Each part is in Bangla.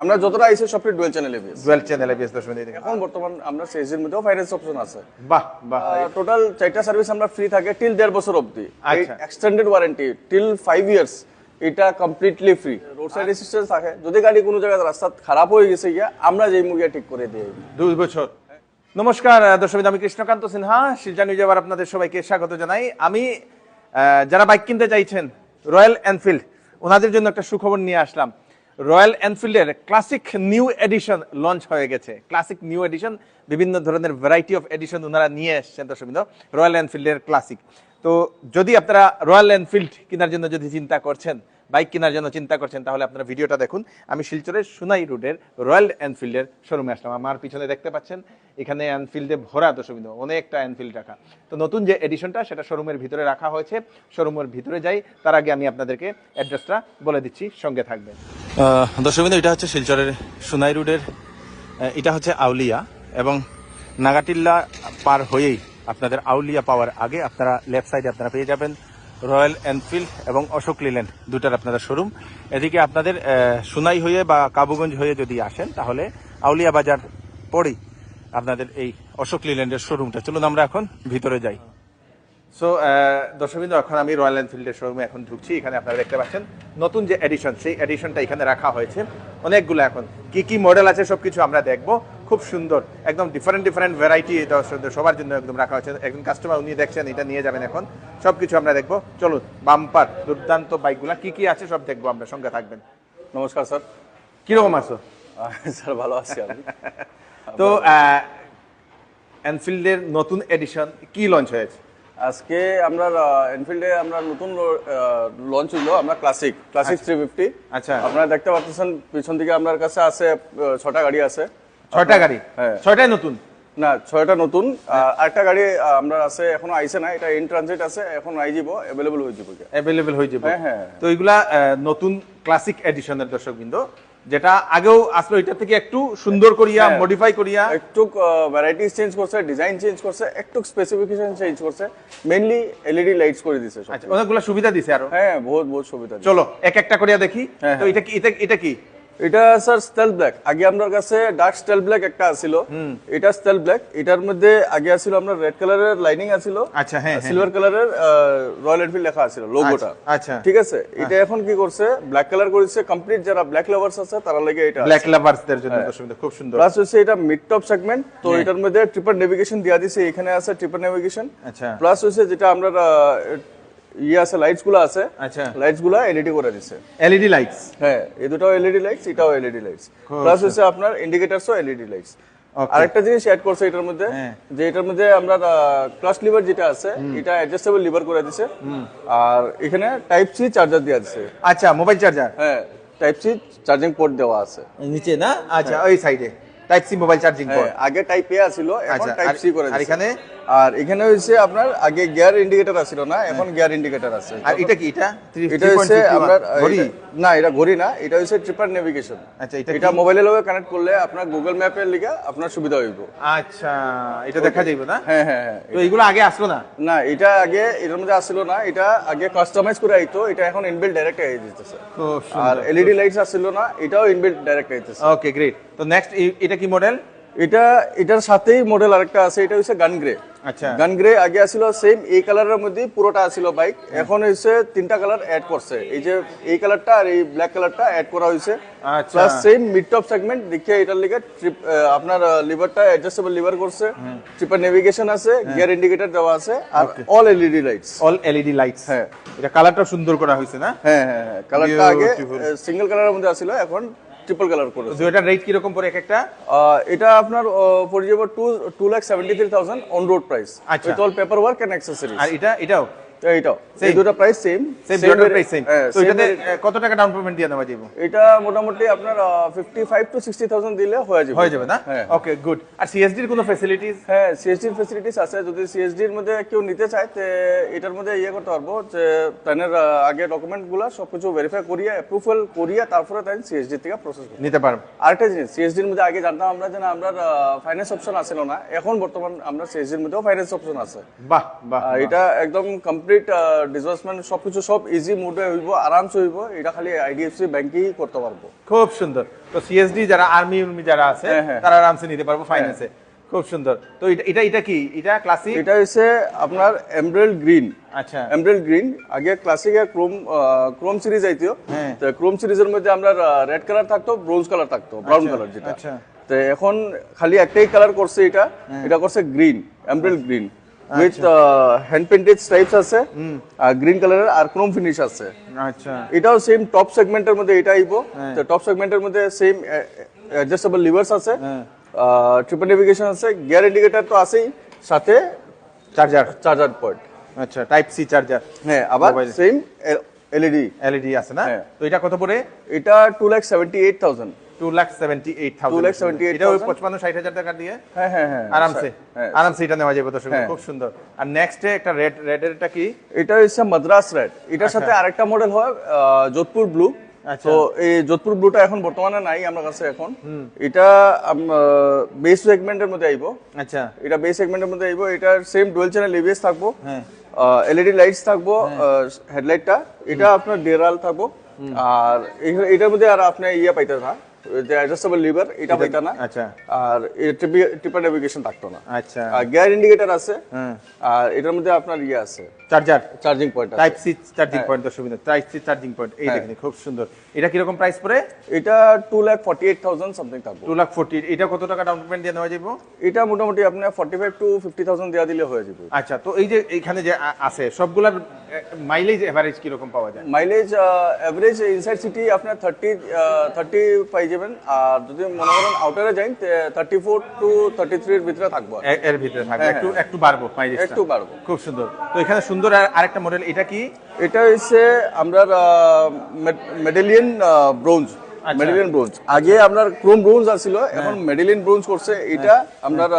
আমরা যতটা আইছে সবটি dual channel ABS. Dual channel ABS দর্শক দেখেন। এখন বর্তমান আমরা সিএসজির মধ্যেও ফাইন্যান্স অপশন আছে। বাহ বাহ। টোটাল 4টা সার্ভিস আমরা ফ্রি থাকে টিল 1.5 বছর অবধি। আচ্ছা। এক্সটেন্ডেড ওয়ারেন্টি টিল 5 ইয়ার্স, এটা completely free. Road side assistance থাকে, যদি গাড়ি কোনো জায়গায় রাস্তা খারাপ হয়ে গেছে আমরা যেই মুগিয়া ঠিক করে দিই 2 বছর। নমস্কার দর্শক, আমি কৃষ্ণকান্ত সিনহা, শিলচর নিউজে আবার আপনাদের সবাইকে স্বাগত জানাই। আমি যারা বাইক কিনতে চাইছেন রয়্যাল এনফিল্ড, ওনাদের জন্য একটা সুখবর নিয়ে আসলাম। রয়্যাল এনফিল্ডের ক্লাসিক নিউ এডিশন লঞ্চ হয়ে গেছে। ক্লাসিক নিউ এডিশন, বিভিন্ন ধরনের ভ্যারাইটি অফ এডিশন ওনারা নিয়ে এসছেন দর্শক, রয়্যাল এনফিল্ডের ক্লাসিক। তো যদি আপনারা রয়্যাল এনফিল্ড কেনার জন্য যদি চিন্তা করছেন, বাইক কেনার জন্য চিন্তা করছেন, তাহলে আপনারা ভিডিওটা দেখুন। আমি শিলচরের সুনাই রোডের রয়্যাল এনফিল্ডের শোরুমে আসলাম। আমার পিছনে দেখতে পাচ্ছেন এখানে এনফিল্ডে ভরা দর্শক, অনেকটা এনফিল্ড রাখা। তো নতুন যে এডিশনটা সেটা শোরুমের ভিতরে রাখা হয়েছে। শোরুমের ভিতরে যাই, তার আগে আমি আপনাদেরকে অ্যাড্রেসটা বলে দিচ্ছি, সঙ্গে থাকবেন। দর্শক, এটা হচ্ছে শিলচরের সুনাই রোডের, এটা হচ্ছে আউলিয়া, এবং নাগাটিল্লা পার হয়েই আপনাদের আউলিয়া পাওয়ার আগে আপনারা লেফট সাইডে আপনারা পেয়ে যাবেন রয়্যাল এনফিল্ড এবং অশোক লিল্যান্ড, দুটার আপনারা শোরুম। এদিকে আপনাদের সুনাই হয়ে বা কাবুগঞ্জ হয়ে যদি আসেন, তাহলে আউলিয়া বাজার পরেই আপনাদের এই অশোক লিল্যান্ডের শোরুমটা। চলুন আমরা এখন ভিতরে যাই। সো দর্শকবৃন্দ, এখন আমি রয়্যাল এনফিল্ডের শোরুমে এখন ঢুকছি। এখানে আপনারা দেখতে পাচ্ছেন নতুন যে এডিশন, সেই এডিশনটা এখানে রাখা হয়েছে অনেকগুলো। এখন কি কি মডেল আছে সবকিছু আমরা দেখবো। খুব সুন্দর, একদম ডিফারেন্ট ভ্যারাইটি সবার জন্য একদম রাখা হয়েছে। একজন কাস্টমার উনি দেখছেন, এটা নিয়ে যাবেন এখন। সবকিছু আমরা দেখবো। চলুন, বাম্পার দুর্দান্ত বাইকগুলা কি কি আছে সব দেখবো আমরা, সঙ্গে থাকবেন। নমস্কার স্যার, কিরকম আছো? স্যার ভালো আছি আমি। তো এনফিল্ডের নতুন এডিশন কি লঞ্চ হয়েছে আজকে? আমরা এনফিল্ডে আমরা নতুন লঞ্চ হইলো, আমরা ক্লাসিক 350। আচ্ছা, আপনারা দেখতে পাচ্ছেন পিছন দিকে আমার কাছে আছে 6টা গাড়ি আছে। 6টা গাড়ি? হ্যাঁ, 6টাই নতুন না, 6টা নতুন। আরেকটা গাড়ি আমরা আছে, এখনো আইছে না, এটা ইন ট্রানজিট আছে, এখন আই যাব, अवेलेबल হয়ে যাব। অ্যাভেলেবল হয়ে যাবে। হ্যাঁ। তো এগুলা নতুন ক্লাসিক এডিশনের দর্শকবৃন্দ, যেটা আগেও আসলো, এটা থেকে একটু সুন্দর করিয়া মডিফাই করিয়া একটু ভ্যারাইটিস চেঞ্জ করছে, ডিজাইন চেঞ্জ করছে, একটু স্পেসিফিকেশন চেঞ্জ করছে, মেইনলি এলইডি লাইটস করে দিয়েছে। আচ্ছা, অনেকগুলো সুবিধা দিছে আরো। হ্যাঁ, বহুত সুবিধা। চলো এক একটা করিয়া দেখি। তো এটা কি, এটা কি? এটা স্যার স্টেল ব্ল্যাক। আগে আমার কাছে ডার্ক স্টেল ব্ল্যাক একটা ছিল, এটা স্টেল ব্ল্যাক। এটার মধ্যে আগে ছিল আপনার রেড কালারের লাইনিং ছিল। আচ্ছা, হ্যাঁ, সিলভার কালারের রয়্যাল এনফিল্ড লেখা ছিল লোগোটা। আচ্ছা, ঠিক আছে। এটা এখন কি করছে, ব্ল্যাক কালার করেছে। কমপ্লিট যারা ব্ল্যাক লাভার্স আছে তারা লাগে এটা, ব্ল্যাক লাভার্সদের জন্য খুব সুন্দর। প্লাস হচ্ছে এটা মিড টপ সেগমেন্ট। তো এটার মধ্যে ট্রিপল নেভিগেশন দেয়া দিছে, এখানে আছে ট্রিপল নেভিগেশন। আচ্ছা, প্লাস হচ্ছে যেটা আমরা আছে লাইটস গুলো আছে। আচ্ছা, লাইটস গুলো এলইডি করে দিছে, এলইডি লাইটস। হ্যাঁ, এই দুটো এলইডি লাইটস, এটাও এলইডি লাইটস। প্লাস হচ্ছে আপনার ইন্ডিকেটরসও এলইডি লাইটস। আরেকটা জিনিস অ্যাড করছে এটার মধ্যে, যে এটার মধ্যে আমরা ক্লাচ লিভার যেটা আছে, এটা অ্যাডজাস্টেবল লিভার করে দিছে। আর এখানে টাইপ সি চার্জার দেওয়া আছে। আচ্ছা, মোবাইল চার্জার। হ্যাঁ, টাইপ সি চার্জিং পোর্ট দেওয়া আছে নিচে না? আচ্ছা, ওই সাইডে type C mobile charging port. আগে টাইপ এ ছিল, এখন টাইপ সি করে দিয়েছে। এখানে আর এখানে হইছে আপনার আগে গিয়ার ইন্ডিকেটর ছিল না, এখন গিয়ার ইন্ডিকেটর আছে। আর এটা কি? এটা হইছে আমরা ঘড়ি না, এটা ঘড়ি না, এটা হইছে ট্রিপল নেভিগেশন। আচ্ছা, এটা মোবাইলের লগে কানেক্ট করলে আপনার গুগল ম্যাপের লিগা আপনার সুবিধা হইব। আচ্ছা, এটা দেখা যাইবে না? হ্যাঁ। তো এগুলো আগে আসলো না? না, এটা আগে এর মধ্যে আসছিল না, এটা আগে কাস্টমাইজ করে আইতো, এটা এখন ইনবিল্ট ডাইরেক্ট আই দিতেছে। আর এলইডি লাইটস আসছিল না, এটাও ইনবিল্ট ডাইরেক্ট আইতেছে। ওকে, গ্রেট। তো নেক্সট এটা কি মডেল? এটার সাথেই মডেল আরেকটা আছে, এটা হচ্ছে গান গ্রে। আচ্ছা, গান গ্রে আগে ছিল সেম এই কালারের মধ্যে পুরোটা ছিল বাইক, এখন হচ্ছে 3টা কালার অ্যাড করছে। এই যে এই কালারটা আর এই ব্ল্যাক কালারটা অ্যাড করা হয়েছে। Plus same mid top segment দেখে এটার লিগে আপনার লিভারটা অ্যাডজাস্টেবল লিভার করছে, ট্রিপল নেভিগেশন আছে, গিয়ার ইন্ডিকেটর দেওয়া আছে, আর all LED lights. All LED lights. হ্যাঁ, এটা কালারটা সুন্দর করা হয়েছে না? হ্যাঁ। কালারটা আগে সিঙ্গেল কালারের মধ্যে ছিল, এখন ট্রিপল কালার করে। তো এটার রেট কি রকম পড়ে এক একটা? এটা আপনার পড়ে যাবে 2,73,000 on road price, with all paper work and accessories. আর এটাও এইটাও, এই দুটো প্রাইস সেম। তো এটাতে কত টাকা ডাউন পেমেন্ট দিয়ে দেওয়া যাবে? এটা মোটামুটি আপনার 55 to 60,000 দিলে হয়ে যাবে না? ওকে, গুড। আর সিএসডি এর কোনো ফ্যাসিলিটিস? হ্যাঁ, সিএসডি এর ফ্যাসিলিটিস আছে। যদি সিএসডি এর মধ্যে কেউ নিতে চায়, তে এটার মধ্যে করতে পারবো, যে তাদের আগে ডকুমেন্টগুলো সবকিছু ভেরিফাই করিয়া অ্যাপ্রুভাল করিয়া তারপরে তাই সিএসডি থেকে প্রসেস নিতে পারবো। আরেকটা জিনিস, সিএসডি এর মধ্যে আগে জানতাম আমরা যে আমরা ফাইন্যান্স অপশন আছিল না, এখন বর্তমান আমরা সিএসডি এর মধ্যেও ফাইন্যান্স অপশন আছে। বাহ বাহ, এটা একদম কমপ্লিট কমপ্লিট ডিসবার্সমেন্ট সবকিছু সব ইজি মোডে হইব, আরামসে হইব। এটা খালি আইডিএফসি ব্যাংকেই করতে পারবো। খুব সুন্দর। তো সিএসডি যারা আর্মি যারা আছে তারা আরামসে নিতে পারবো ফাইন্যান্সে। খুব সুন্দর। তো এটা কি? এটা ক্লাসিক? এটা হচ্ছে আপনার এমব্রেল গ্রিন। আচ্ছা, এমব্রেল গ্রিন। আগে ক্লাসিক আর ক্রোম সিরিজ আইতো। তো ক্রোম সিরিজের মধ্যে আমরা রেড কালার থাকতো, ব্রোঞ্জ কালার থাকতো, ব্রাউন কালার যেটা। আচ্ছা, তো এখন খালি একটাই কালার করছে এটা করছে গ্রিন, এমব্রেল green with hand painted stripes আছে, আর গ্রিন কালারের আর ক্রোম ফিনিশ আছে। আচ্ছা, এটাও সেম টপ সেগমেন্টের মধ্যে এটা আইবো। তো টপ সেগমেন্টের মধ্যে সেম অ্যাডজাস্টেবল লিভার্স আছে, ট্রিপল নেভিগেশন আছে, গিয়ার ইন্ডিকেটর তো আছেই, সাথে চার্জার পয়েন্ট। আচ্ছা, টাইপ সি চার্জার। হ্যাঁ, আবার সেম এলইডি আছে না? তো এটা কত পড়ে? এটা 2,78,000। 2,78,000। এটা ওই 55-60,000 টাকা দিয়ে হ্যাঁ আরামসে এটা নেওয়া যাবে। দর্শক খুব সুন্দর। আর নেক্সট একটা রেড এর এটা কি? এটা হচ্ছে মাদ্রাস রেড। এটার সাথে আরেকটা মডেল হয় যোধপুর ব্লু। তো এই যোধপুর ব্লুটা এখন বর্তমানে নাই আমার কাছে এখন। এটা বেস সেগমেন্টের মধ্যে আইবো। আচ্ছা, এটা বেস সেগমেন্টের মধ্যে আইবো। এটার সেম ডুয়াল চ্যানেল এবিএস থাকবো, এলইডি লাইটস থাকবো, হেডলাইটটা এটা আপনার ডিআরএল থাকবো। আর এটার মধ্যে আর আপনি পাইতে না, যে অ্যাডজাস্টেবল লিভার, এটা পাইতা না। আচ্ছা, আর ট্রিপল নেভিগেশন থাকতো না। আচ্ছা, আর গিয়ার ইন্ডিকেটর আছে, আর এটার মধ্যে আপনার আছে charging point, type C charging point. সুবিধা টাইপ সি চার্জিং পয়েন্ট। এই দেখেন খুব সুন্দর। এটা কি রকম প্রাইস পড়ে? এটা 2,48,000 সামথিং থাকবে। 2,40,000। এটা কত টাকা ডাউন পেমেন্ট দিয়ে নেওয়া যাবে? এটা মোটামুটি আপনি 45,000 to 50,000 দেয়া দিলে হয়ে যাবে। আচ্ছা, তো এই যে এখানে যে আছে সবগুলার মাইলেজ এভারেজ কি রকম পাওয়া যায়? মাইলেজ এভারেজ ইনসাইড সিটি আপনার 30 পাই যাবেন। আর যদি মনে করেন আউটারে যাই 34 to 33 এর ভিতরে থাকবো। এর ভিতরে থাকবে, একটু বাড়বো মাইলেজটা, একটু বাড়বো। খুব সুন্দর। তো এখানে সুন্দর আরেকটা মডেল, এটা কি? এটা হচ্ছে আমরা মেডেলিয়ান ব্রোঞ্জ। মেডেলিয়ান ব্রোঞ্জ। আগে আপনার ক্রোম ব্রোঞ্জ আছিল, এখন মেডেলিয়ান ব্রোঞ্জ করছে। এটা আপনার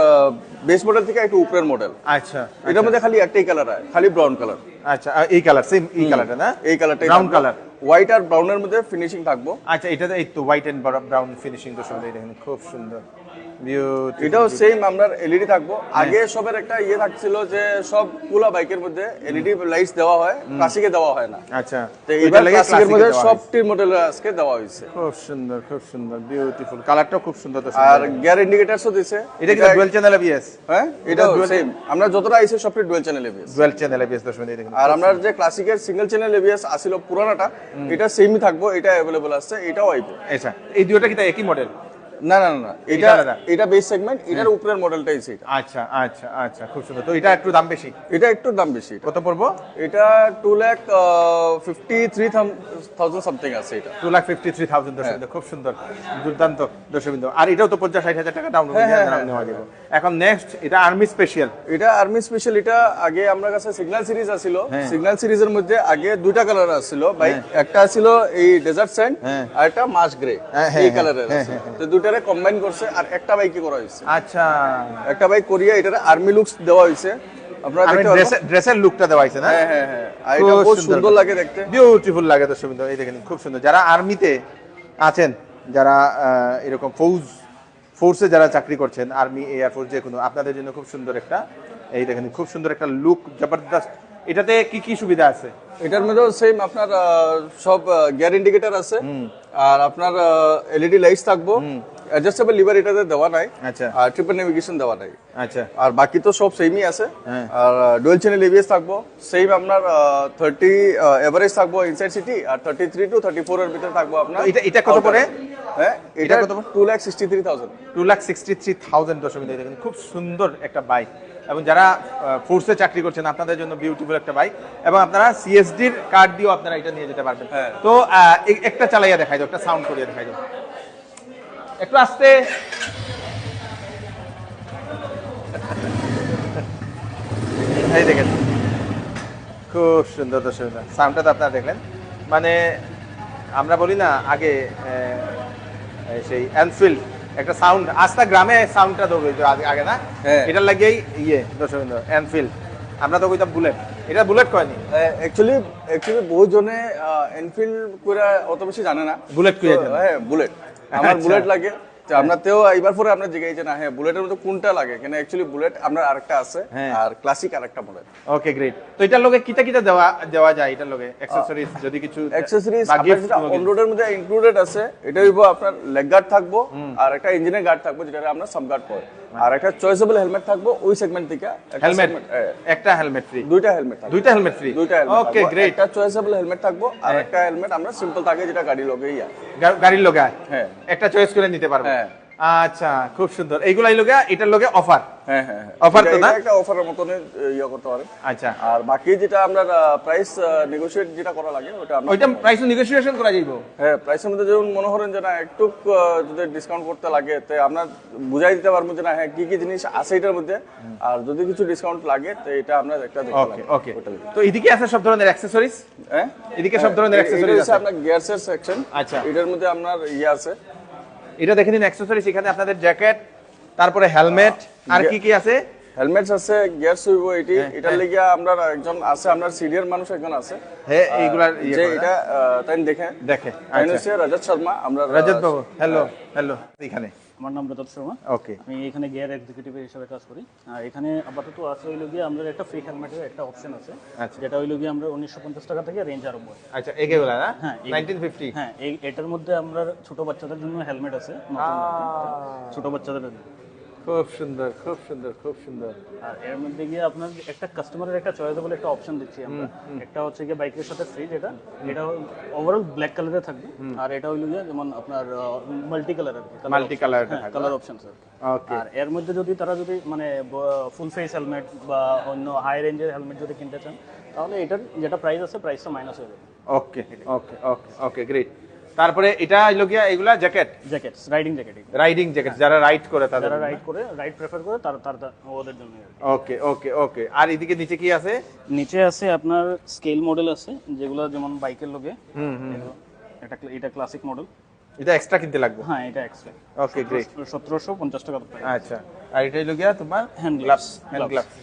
বেস মডেল থেকে একটু উপরের মডেল। আচ্ছা, এটার মধ্যে খালি একটাই কালার হয়, খালি ব্রাউন কালার। আচ্ছা, এই কালার সেম, এই কালারটা না? এই কালারটা ব্রাউন কালার, হোয়াইট আর ব্রাউনের মধ্যে ফিনিশিং থাকবো। আচ্ছা, এটাতে এই তো হোয়াইট এন্ড ব্রাউন ফিনিশিং তো সুন্দর। দেখেন খুব সুন্দর, বিউটিফুল। এটাও সেম আমরা এলইডি থাকবো। আগে সবের একটা থাকছিল যে সব পুলা বাইকের মধ্যে এলইডি লাইটস দেওয়া হয়, ক্লাসিকে দেওয়া হয় না। আচ্ছা, তো এবার ক্লাসিকের মধ্যে সবটি মডেল আজকে দেওয়া হয়েছে। খুব সুন্দর, খুব সুন্দর, বিউটিফুল। কালারটাও খুব সুন্দর। আর গিয়ার ইন্ডিকেটরসও দিয়েছে। এটা কি ডুয়াল চ্যানেল এবিএস? হ্যাঁ, এটাও সেম। আমরা যতটা আইছে সবটি dual channel ABS. Dual channel ABS দর্শক দেখুন। আর আমরা যে ক্লাসিকের সিঙ্গেল চ্যানেল এবিএস আসিল পুরানাটা, এটা সেমই থাকবো, এটা अवेलेबल আছে, এটাও আইবো। আচ্ছা, এই দুটোটা কি তাই একই মডেল? না, এটা বেস সেগমেন্ট, এটার উপরের মডেলটাই সেটা। আচ্ছা, আচ্ছা, আচ্ছা, খুব সুন্দর। তো এটা একটু দাম বেশি? এটা একটু দাম বেশি। কত পড়বো? এটা 2,53,000 সামথিং আছে। এটা 2,53,000 দর্শক। খুব সুন্দর, দুর্দান্ত দর্শক। আর এটাও তো 50-60,000 টাকা ডাউন নেওয়া যাবে। এখন নেক্সট এটা আর্মি স্পেশাল। এটা আর্মি স্পেশাল। এটা আগে আমার কাছে সিগন্যাল সিরিজ আছিল। সিগন্যাল সিরিজের মধ্যে আগে দুইটা কালার আছিল বাইক। একটা ছিল এই ডেজার্ট স্যান্ড, আর একটা মাস গ্রে, এই কালারের আছে। তো দুইটারে কম্বাইন করছে আর একটা বাইকে করা হয়েছে। আচ্ছা, একটা বাইক করিয়া এটারে আর্মি লুকস দেওয়া হয়েছে। আপনারা দেখতে পারেন ড্রেসের লুকটা দেওয়া হয়েছে না? হ্যাঁ। আর এটা খুব সুন্দর লাগে দেখতে, বিউটিফুল লাগে দর্শক। এই দেখেন খুব সুন্দর। যারা আর্মিতে আছেন, যারা এরকম ফোর্সে যারা চাকরি করছেন, আর্মি, এয়ার ফোর্স, যে কোনো, আপনাদের জন্য খুব সুন্দর একটা, এই দেখেন খুব সুন্দর একটা লুক, জবরদস্ত। এটাতে কি কি সুবিধা আছে? এটার মধ্যেও সেম আপনার সব গিয়ার ইন্ডিকেটর আছে, আর আপনার এলইডি লাইটস থাকবো, অ্যাডজাস্টেবল লিভার এটাতে দেওয়া নাই। আচ্ছা, আর ট্রিপল নেভিগেশন দেওয়া নাই। আচ্ছা, আর বাকি তো সব সেমই আছে। আর ডুয়াল চ্যানেল এবিএস থাকবো, সেম আপনার 30 এভারেজ থাকবো ইনসাইড সিটি, আর 33 to 34 এর ভিতরে থাকবো আপনার। এটা কত পড়ে? হ্যাঁ, এটা কত? 2,63,000। 2,63,000 দর্শক। দেখেন খুব সুন্দর একটা বাইক। এবং যারা ফোর্সে চাকরি করছেন, আপনাদের জন্য বিউটিফুল একটা বাইক। এবং আপনারা সিএসডির কার্ড দিয়েও আপনারা এটা নিয়ে যেতে পারবেন। তো একটা চালাইয়া দেখাই দাও, একটা সাউন্ড করিয়ে দেখাই দাও, একটু আস্তে। এই দেখেন খুব সুন্দর দর্শক, সাউন্ডটা তো আপনারা দেখলেন। মানে আমরা বলি না আগে সেই এনফিল্ড একটা সাউন্ড, আস্তা গ্রামে সাউন্ডটা তো আগে না, এটার লাগেই দর্শক এনফিল্ড। আমরা তো কইতাম বুলেট, এটা বুলেট কয়নি। অ্যাকচুয়ালি বহুত জনে এনফিল্ড করে অত বেশি জানে না। বুলেট কইয়া হ্যাঁ, বুলেট। আমার বুলেট লাগে। তো আপনাতেও এবার পরে আমরা জিজ্ঞাসা যে না হ্যাঁ বুলেটের মধ্যে কোনটা লাগে, কেন অ্যাকচুয়ালি বুলেট আমরা আরেকটা আছে আর ক্লাসিক আরেকটা মডেল। Okay great. তো এটার লগে কিটা কিটা দেওয়া যায়, এটার লগে অ্যাকসেসরিজ যদি কিছু অ্যাকসেসরিজ যেটা অন রোডের মধ্যে ইনক্লুডেড আছে, এটা হইবো আপনার লেগ গার্ড থাকবো আর একটা ইঞ্জিনের গার্ড থাকবো যেটা আমরা সাব গার্ড করি, আর একটা চয়েসেবল হেলমেট থাকবো ওই সেগমেন্ট থেকে। হেলমেট একটা হেলমেট ফ্রি, দুইটা হেলমেট থাকবে, দুইটা হেলমেট ফ্রি। Okay great. একটা চয়েসেবল হেলমেট থাকবো আর একটা হেলমেট আমরা সিম্পল থাকে যেটা গাড়ি লগেই গাড়ির লগে হ্যাঁ একটা চয়েস করে নিতে পারবো। হ্যাঁ আচ্ছা খুব সুন্দর। এইগুলাই লগে এটার লগে অফার। হ্যাঁ হ্যাঁ অফার তো না, একটা অফারের মতন ইয়া করতে পারেন। আচ্ছা আর বাকি যেটা আমরা প্রাইস নেগোশিয়েট যেটা করা লাগে ওটা আমরা ওইটা প্রাইস নেগোশিয়েশন করা যাইবো। হ্যাঁ প্রাইসের মধ্যে যেমন মনে করেন যে না একটু যদি ডিসকাউন্ট করতে লাগে তো আমরা বুঝাই দিতে পারবো যে না হ্যাঁ কি কি জিনিস আছে এটার মধ্যে, আর যদি কিছু ডিসকাউন্ট লাগে তো এটা আমরা একটা দেখতে ওকে লাগে। ওকে। তো এদিকে আছে সব ধরনের অ্যাকসেসরিজ, হ্যাঁ এদিকে সব ধরনের অ্যাকসেসরিজ আছে। আপনার গিয়ারসের সেকশন। আচ্ছা এটার মধ্যে আপনার ইয়ে আছে, এটা দেখে নিন অ্যাকসেসরিজ। এখানে আপনাদের জ্যাকেট, তারপরে হেলমেট, আর কি কি আছে? হেলমেটস আছে, গিয়ারস হইবো এটি। এটার লাগি আমরা একজন আছে, আপনার সিনিয়র মানুষ একজন আছে হ্যাঁ এইগুলার যে এটা তাই দেখে তাই হচ্ছে রজত শর্মা। আমরা রজত বাবু হ্যালো হ্যালো। এখানে আমার নাম রজত শর্মা, ওকে। আমি এখানে গিয়ার এক্সিকিউটিভ হিসেবে কাজ করি। আর এখানে আপাতত আছে হইলো গিয়ে আমাদের একটা ফ্রি হেলমেটের একটা অপশন আছে, যেটা হইলো গিয়ে আমরা 1950 টাকা থেকে রেঞ্জ আরম্ভ হয়। আচ্ছা এগুলা না হ্যাঁ 1950। হ্যাঁ এটার মধ্যে আমরা ছোট বাচ্চাদের জন্য হেলমেট আছে, ছোট বাচ্চাদের জন্য। খুব সুন্দর খুব সুন্দর খুব সুন্দর। আর এর মধ্যে গিয়ে আপনার একটা কাস্টমারের একটা চয়েসেবল একটা অপশন দিচ্ছি আমরা। একটা হচ্ছে গিয়ে বাইকের সাথে ফ্রি, যেটা এটা ওভারঅল ব্ল্যাক কালারে থাকবে, আর এটা হইলো গিয়ে যেমন আপনার মাল্টি কালার আর কি, multi colour colour option sir. Okay. আর এর মধ্যে যদি তারা যদি মানে ফুল ফেস হেলমেট বা অন্য হাই রেঞ্জের হেলমেট যদি কিনতে চান, তাহলে এটার যেটা প্রাইস আছে প্রাইসটা মাইনাস হয়ে যাবে। ওকে ওকে ওকে ওকে গ্রেট। তারপরে এটা হইলো গিয়া এগুলা jacket, jackets, riding jacket, riding jacket যারা রাইড করে তাদের, যারা রাইড প্রেফার করে তার ওদের জন্য। ওকে ওকে ওকে। আর এদিকে নিচে কি আছে? নিচে আছে আপনার স্কেল মডেল আছে, যেগুলো যেমন বাইকের লগে। এটা ক্লাসিক মডেল, এটা এক্সট্রা কিনতে লাগবে? হ্যাঁ এটা এক্সট্রা। Okay great. 1750 টাকা প্রাইস। আচ্ছা আর এটা হইলো গিয়া তোমার হ্যান্ড গ্লাভস, হ্যান্ড গ্লাভস।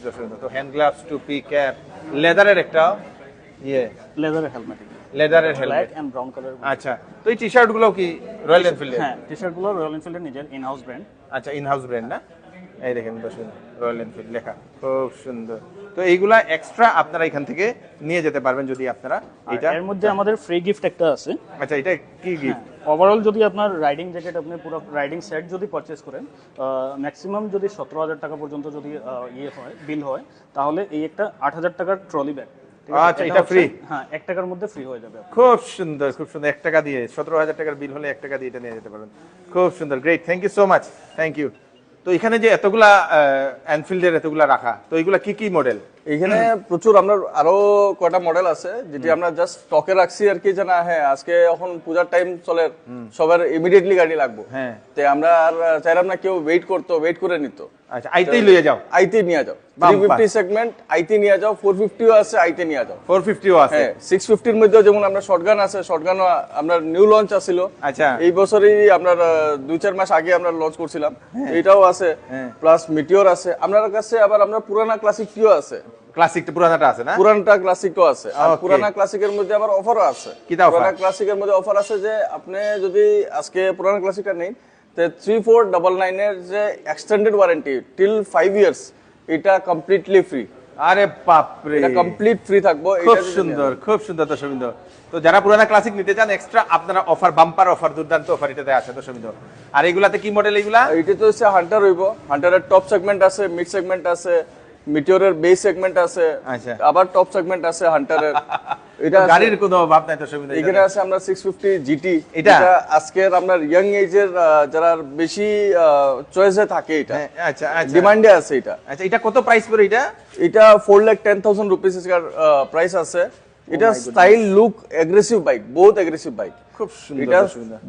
তো হ্যান্ড গ্লাভস, টুপি, ক্যাপ, লেদারের একটা ইয়ে, লেদারের হেলমেট, লেদারের helmet, black and brown colour. আচ্ছা তো এই টি-শার্ট গুলো কি রয়্যাল এনফিল্ডের? হ্যাঁ টি-শার্ট গুলো রয়্যাল এনফিল্ডের নিজের ইন হাউস ব্র্যান্ড। আচ্ছা ইন হাউস ব্র্যান্ড না? এই দেখেন বসুন, রয়্যাল এনফিল্ড লেখা, খুব সুন্দর। তো এইগুলা এক্সট্রা আপনারা এখান থেকে নিয়ে যেতে পারবেন যদি আপনারা এটা। এর মধ্যে আমাদের ফ্রি গিফট একটা আছে। আচ্ছা এটা কি গিফট? ওভারঅল যদি আপনার রাইডিং জ্যাকেট আপনি পুরো রাইডিং সেট যদি পারচেজ করেন, ম্যাক্সিমাম যদি 17,000 টাকা পর্যন্ত যদি ইয়ে হয় বিল হয়, তাহলে এই একটা 8,000 টাকার ট্রলি ব্যাগ। আচ্ছা এটা ফ্রি? হ্যাঁ 1 টাকার মধ্যে ফ্রি হয়ে যাবে। খুব সুন্দর খুব সুন্দর। 1 টাকা দিয়ে 17,000 টাকার বিল হলে 1 টাকা দিয়ে এটা নিয়ে যেতে পারবেন। খুব সুন্দর, great, thank you so much, thank you. তো এখানে যে এতগুলা এনফিল্ডের এতগুলা রাখা, তো এগুলা কি কি মডেল? এখানে প্রচুর আমরা আরো কয়টা মডেল আছে যেটি আমরা জাস্ট স্টকে রাখছি আর কি, জানা হ্যাঁ আজকে এখন পূজার টাইম চলে, সবার ইমিডিয়েটলি গাড়ি লাগবে। হ্যাঁ তো আমরা আর চাইলাম না কেউ ওয়েট করে নিত। আচ্ছা আইতেই লইয়ে যাও, আইতে নিয়ে যাও। 350 সেগমেন্ট আইতে নিয়ে যাও, 450 আছে আইতে নিয়ে যাও, 450 আছে। হ্যাঁ 650 এর মধ্যে যেমন আমরা শটগান আছে, শটগান আমরা নিউ লঞ্চ আছিল। আচ্ছা এই বছরই আমরা 2-4 মাস আগে আমরা লঞ্চ করছিলাম, এটাও আছে। প্লাস মিটিওর আছে আপনার কাছে, আবার আমরা পুরানা ক্লাসিক টিও আছে। ক্লাসিকটা পুরানাটা আছে না? পুরানটা ক্লাসিকও আছে। আর পুরানা ক্লাসিকের মধ্যে আবার অফারও আছে। পুরানা ক্লাসিকের মধ্যে অফার আছে যে আপনি যদি আজকে পুরানা ক্লাসিকটা নেন, তো 3499 এর যে এক্সটেন্ডেড ওয়ারেন্টি টিল 5 ইয়ার্স, এটা কমপ্লিটলি ফ্রি। আরে বাপ রে, এটা কমপ্লিট ফ্রি থাকবে। খুব সুন্দর খুব সুন্দর। তো সুবিধা, তো যারা পুরানা ক্লাসিক নিতে চান এক্সট্রা আপনারা অফার, বাম্পার অফার, দুর্দান্ত অফার এটাতে আছে। তো সুবিধা। আর এগুলাতে কি মডেল? এগুলা এটা তো হচ্ছে হান্টার হইব। হান্টারের টপ সেগমেন্ট আছে, মিড সেগমেন্ট আছে, মিটিওরের বেস সেগমেন্ট আছে, আচ্ছা আবার টপ সেগমেন্ট আছে হান্টারের। এটা গাড়ির কোনো অভাব নাই। তো সুবিধা এখানে আছে আমরা 650 জিটি। এটা আজকের আমরা ইয়াং এজের যারা বেশি চয়েসে থাকে, এটা আচ্ছা আচ্ছা ডিমান্ডে আছে এটা। আচ্ছা এটা কত প্রাইস পড়ে? এটা 4,10,000 রুপিস এর প্রাইস আছে। এটা স্টাইল, লুক, এগ্রেসিভ বাইক, বহুত এগ্রেসিভ বাইক, খুব সুন্দর। এটা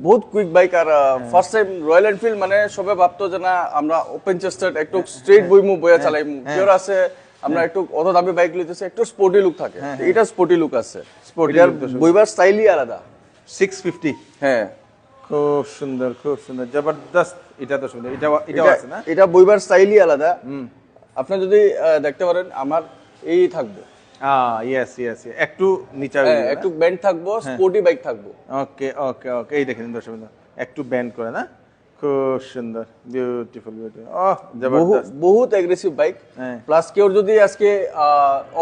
বহুত কুইক বাইক। আর ফার্স্ট টাইম রয়্যাল এনফিল্ড মানে সবে ভাবতো যে না আমরা ওপেন চেস্টেড একটু স্ট্রেট বইমু বয়া চালাইমু, পিওর আছে। আমরা একটু অত দামি বাইক লইতেছি, একটু স্পোর্টি লুক থাকে, এটা স্পোর্টি লুক আছে। এটার বইবার স্টাইলই আলাদা। 650 হ্যাঁ খুব সুন্দর খুব সুন্দর, জবরদস্ত। এটা তো সুন্দর, এটা আছে না? এটা বইবার স্টাইলই আলাদা। আপনি যদি দেখতে পারেন আমার এই থাকবে, ইয়েস ইয়েস, একটু নিচে একটু বেন্ড থাকবো, স্পোর্টি বাইক থাকবো। ওকে ওকে ওকে। এই দেখেন দর্শক, একটু ব্যান্ড করে না? খুব সুন্দর, বিউটিফুল বিউটিফুল। ওহ জবরদস্ত। বহুত অ্যাগ্রেসিভ বাইক, হ্যাঁ। প্লাস কেউ যদি আজকে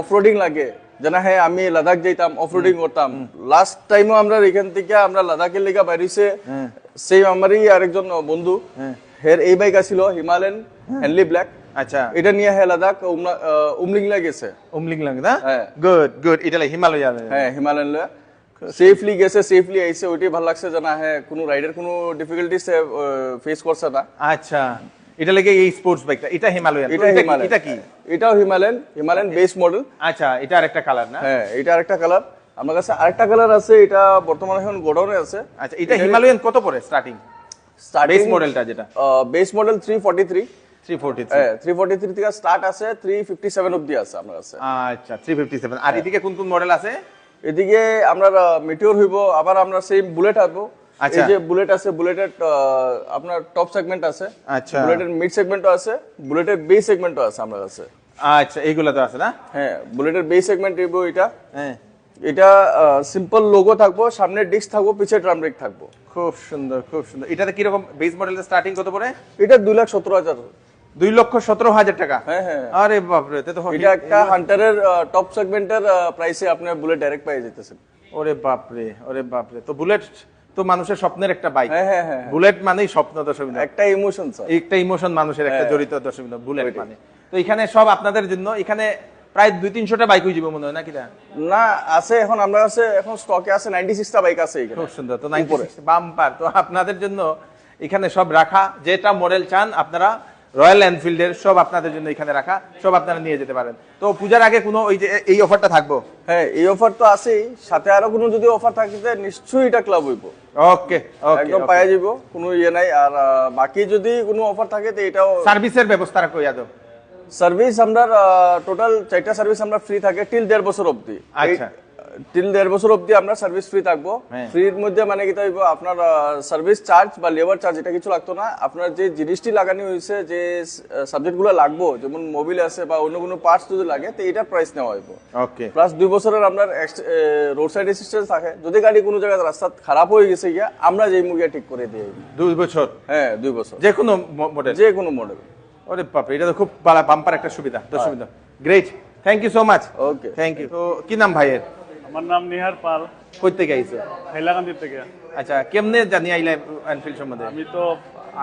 অফরোডিং লাগে, যেন হ্যাঁ আমি লাদাখ যাইতাম অফরোডিং করতাম, লাস্ট টাইমও আমরা এখান থেকে আমরা লাদাখের লেগা বাইরেছে, সেই আমারই আরেকজন বন্ধু, হের এই বাইক আছিল হিমালয়ান হ্যান্ডলি ব্ল্যাক। আচ্ছা, এটা নিয়ে হ্যাঁ লাদাখ উমলিংলা গেছে। উমলিং lang না? হ্যাঁ। গুড গুড, এটা হিমালয়ান। হ্যাঁ হিমালয়ান লয়া সেফলি গেছে, সেফলি আইছে, ওইটাই ভালো লাগছে যে না হ্যাঁ কোনো রাইডার কোনো ডিফিকাল্টিস ফেস করছে না। আচ্ছা, এটা লাগে এই স্পোর্টস বাইকটা, এটা হিমালয়ান। এটা হিমালয়ান, এটা কি? এটাও হিমালয়ান বেস মডেল। আচ্ছা, এটা আরেকটা কালার না? হ্যাঁ এটা আরেকটা কালার, আমার কাছে আরেকটা কালার আছে, এটা বর্তমানে এখন গোডাউনে আছে। আচ্ছা, এটা হিমালয়ান কত পড়ে স্টার্টিং? বেস মডেলটা যেটা বেস মডেল 343, 343। হ্যাঁ 343 থেকে স্টার্ট আছে, 357 অবধি আছে আমার কাছে। আচ্ছা, 357। আর এদিকে কোন কোন মডেল আছে? এদিকে আমরা মিটিওর হইব, আবার আমরা সেম বুলেট আসবো। আচ্ছা। এই যে বুলেট আছে, বুলেটের আপনার টপ সেগমেন্ট আছে, আচ্ছা। বুলেটের মিড সেগমেন্টও আছে, বুলেটের বেস সেগমেন্টও আছে আমার কাছে। আচ্ছা, এইগুলো তো আছে না? হ্যাঁ বুলেটের বেস সেগমেন্ট হইব এটা। হ্যাঁ, এটা সিম্পল লোগো থাকবো, সামনে ডিস্ক থাকবো, পিছে ড্রাম ব্রেক থাকবো। খুব সুন্দর খুব সুন্দর। এটাতে কি রকম বেস মডেলের স্টার্টিং কত পড়ে? এটা 2,17,000। 2,17,000 টাকা? হ্যাঁ হ্যাঁ। আরে বাপরে, তে তো এটা একটা হান্টারের টপ সেগমেন্টের প্রাইসে আপনি বুলেট ডাইরেক্ট পেয়ে যেতেছেন। ওরে বাপরে, ওরে বাপরে। তো বুলেট তো মানুষের স্বপ্নের একটা বাইক। হ্যাঁ হ্যাঁ হ্যাঁ। বুলেট মানেই স্বপ্ন, দর্শক। একটা ইমোশন স্যার, একটা ইমোশন মানুষের একটা জড়িত, দর্শক। বুলেট মানে তো এখানে সব আপনাদের জন্য, এখানে প্রায় 200-300টা বাইক হয়ে যাবে মনে হয় নাকি? না আছে এখন আমরা কাছে, এখন স্টকে আছে 96টা বাইক আছে এখানে। খুব সুন্দর। তো 96 বাম্পার। তো আপনাদের জন্য এখানে সব রাখা, যেটা মডেল চান আপনারা রয়্যাল এনফিল্ডের সব আপনাদের জন্য এখানে রাখা, সব আপনারা নিয়ে যেতে পারেন। তো পূজার আগে কোনো ওই যে এই অফারটা থাকবো? হ্যাঁ এই অফার তো আছেই, সাথে আরো কোনো যদি অফার থাকে নিশ্চয়ই এটা ক্লাব হইব। ওকে ওকে, একদম পাওয়া যাব, কোনো ইয়ে নাই। আর বাকি যদি কোনো অফার থাকে তো এটাও। সার্ভিসের ব্যবস্থা রাখো ইয়াদো? সার্ভিস আমরা টোটাল 4টা সার্ভিস আমরা ফ্রি থাকে টিল 1.5 বছর অবধি। আচ্ছা, টিল 1.5 বছর অবধি আমরা সার্ভিস ফ্রি থাকবো। হ্যাঁ। ফ্রির মধ্যে মানে কি হইব, আপনার সার্ভিস চার্জ বা লেবার চার্জ এটা কিছু লাগতো না। আপনার যে জিনিসটি লাগানো হয়েছে, যে সাবজেক্টগুলো লাগবো, যেমন মোবিল আছে বা অন্য কোনো পার্টস যদি লাগে তো এটার প্রাইস নেওয়া হইব। ওকে। প্লাস 2 বছরের আপনার রোড সাইড অ্যাসিস্ট্যান্স থাকে, যদি গাড়ি কোনো জায়গায় রাস্তা খারাপ হয়ে গেছে গিয়া আমরা যেই মুখে ঠিক করে দিই। 2 বছর? হ্যাঁ 2 বছর, যে কোনো মডেল? যে কোনো মডেল। ওরে বাপরে, এটা তো খুব বাম্পার একটা সুবিধা, দর্শক। Great, thank you so much. Okay, thank you. তো কি নাম ভাইয়ের? আমার নাম নিহার পাল, কই থেকে আইছো? হাইলাকান্দি থেকে। আচ্ছা, কেমনে জানি আইলা এনফিল্ড সম্বন্ধে? আমি তো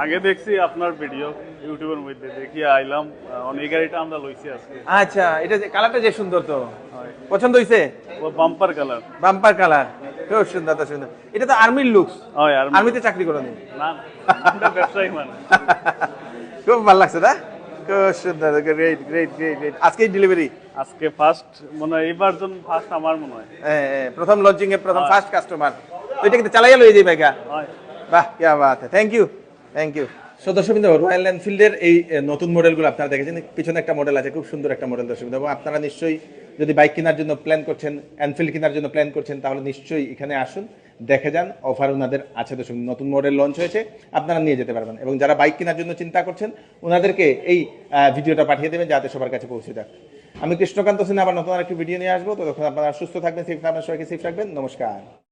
আগে দেখছি আপনার ভিডিও ইউটিউবের মধ্যে, দেখি আইলাম, অনেক গাড়িটা আমরা লইছি আজকে। আচ্ছা, এটা যে কালারটা যে সুন্দর, তো পছন্দ হইছে? ও বাম্পার কালার। বাম্পার কালার, খুব সুন্দর, তো সুন্দর। এটা তো আর্মির লুকস। হয় আর আর্মিতে চাকরি করো নি? না, আমরা ব্যবসায়ী মানুষ। খুব ভালো লাগছে না? খুব সুন্দর, গ্রেট গ্রেট গ্রেট গ্রেট। আজকেই ডেলিভারি? আজকে ফার্স্ট মনে হয়, এইবার জন ফার্স্ট আমার মনে হয়। প্রথম লঞ্চিং এ প্রথম ফার্স্ট কাস্টমার। তো এটা কিন্তু চালাইয়া লই যাই ভাইগা। হয়। বাহ, কি বাত। Thank you, thank you. So দর্শকবৃন্দ, রয়্যাল এনফিল্ডের এই নতুন মডেলগুলো আপনারা দেখেছেন। পিছনে একটা মডেল আছে, খুব সুন্দর একটা মডেল দর্শকবৃন্দ। এবং আপনারা নিশ্চয়ই যদি বাইক কেনার জন্য প্ল্যান করছেন, এনফিল্ড কেনার জন্য প্ল্যান করছেন, তাহলে নিশ্চয়ই এখানে আসুন, দেখে যান। অফার ওনাদের আছে দর্শক, নতুন মডেল লঞ্চ হয়েছে, আপনারা নিয়ে যেতে পারবেন। এবং যারা বাইক কেনার জন্য চিন্তা করছেন, ওনাদেরকে এই ভিডিওটা পাঠিয়ে দেবেন যাতে সবার কাছে পৌঁছে যাক। আমি কৃষ্ণকান্ত সিনহা আবার নতুন আরেকটি ভিডিও নিয়ে আসবো। ততক্ষণ আপনারা সুস্থ থাকবেন, সেফ থাকবেন, সবাইকে সেফ রাখবেন। নমস্কার।